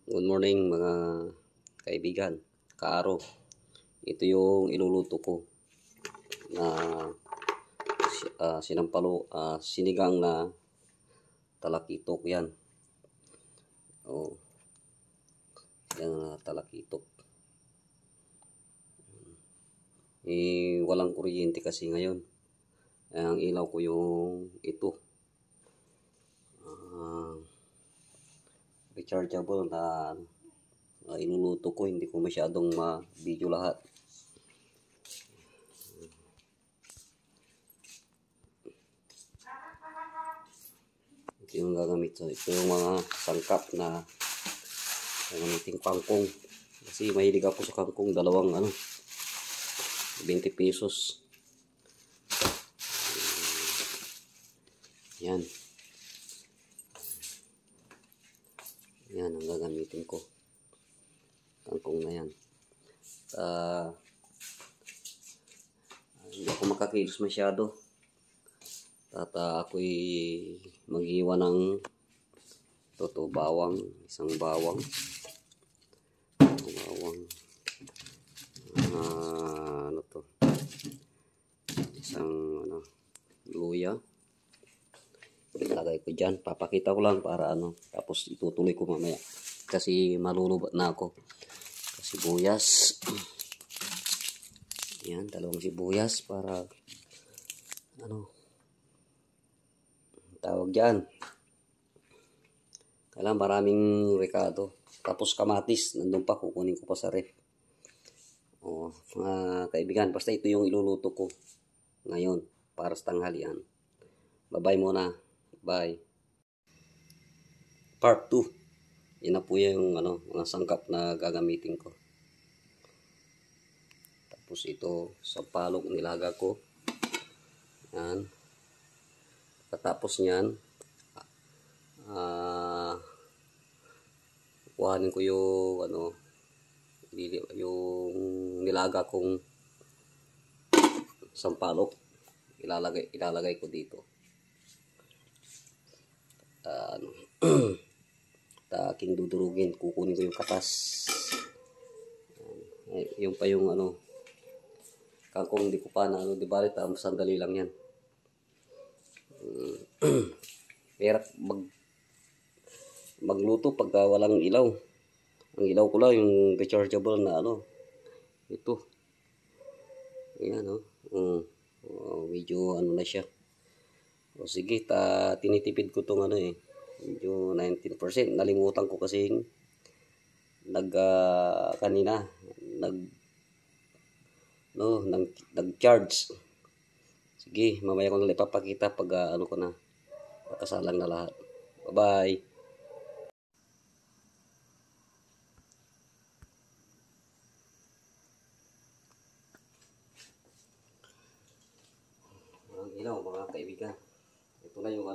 Good morning mga kaibigan, kaaro. Ito yung iluluto ko na sinigang na talakitok yan. Oh, yan na talakitok. Walang kuryente kasi ngayon. Ang ilaw ko yung ito. Rechargeable na inuluto ko, hindi ko masyadong ma-video lahat. Ito yung gagamit. So, ito yung mga sangkap na gagamiting kangkong. Kasi mahilig ako sa kangkong, dalawang 20 pesos. Yan. Yan ang gagamitin ko. Kangkong na yan. Hindi ako makakilos masyado. At ako'y maghiwa ng bawang. Isang bawang. Isang luya. Ilagay ko dyan. Papakita ko lang para tapos itutuloy ko mamaya. Kasi malulubat na ako. Sibuyas. Yan, dalawang sibuyas para tawag dyan. Kailangan maraming rekado. Tapos kamatis, nandun pa, kukunin ko pa sa ref. Mga kaibigan, basta ito yung iluluto ko ngayon para sa tanghalian. Bye-bye muna. Bye. Part 2. Yan na po yung mga sangkap na gagamitin ko. Tapos ito, sa palok nilaga ko. Yan. Pagkatapos nyan, kuhanin ko yung yung nilaga kong sampalok. Ilalagay ko dito. Aking dudurugin, kukunin ko yung katas. Yung pa yung kangkong di ko pa na di balit, sandali lang yan. Pero magluto pagka walang ilaw. Ang ilaw ko lang yung rechargeable na ito. Ayan medyo na siya. O sige, tinitipid ko tong medyo 19%. Nalimutan ko kasi kanina nag-charge. Sige, mamaya ko na ipapakita pag ko na nakasalang na lahat. Bye-bye. Ang ilaw mga kaibigan. Ito na yung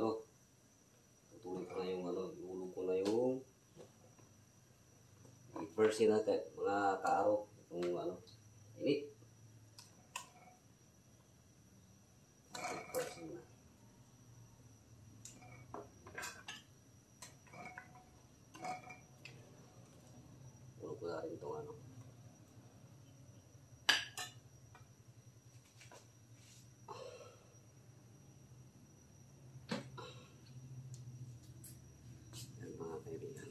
tutuloy ko na yung lulog ko na yung version natin mga kaaro. Itong init. Version na. Lulog ko na rin itong mga kaibigan.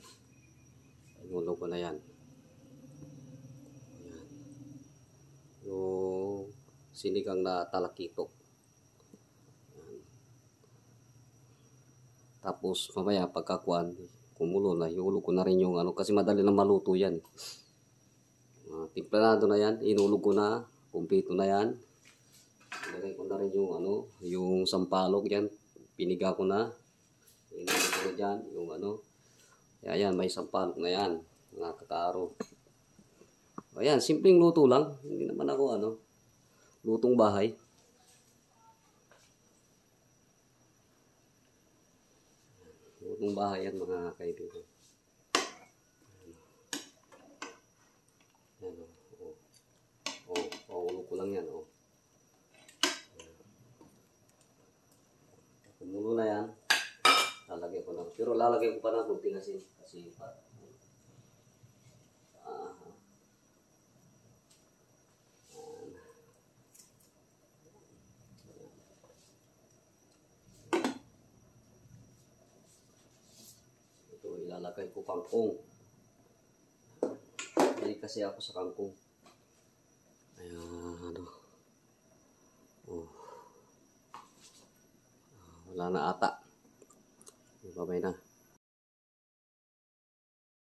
Lulog ko na yan. Yung sinigang na talakitok. Tapos mamaya pagkakuan, kumulo na, ihulog ko na rin yung kasi madali na maluto yan. Timplanado na yan, inulog ko na, kumpleto na yan. Ilagay ko na rin yung yung sampalok yan, piniga ko na. Inulog ko na dyan, yung yan, may sampalok na yan, mga kakaro. Ayan, simpleng luto lang. Hindi naman ako lutong bahay. Lutong bahay yan mga kaibigan. Ayan ulog ko lang yan Kumulo na yan. Lalagay ko lang. Pero lalagay ko pa ng kunting asin kasi Lalagay ko kangkong. Hindi kasi ako sa kangkong. Ayan, ano. Oh. Wala na ata. Babay na.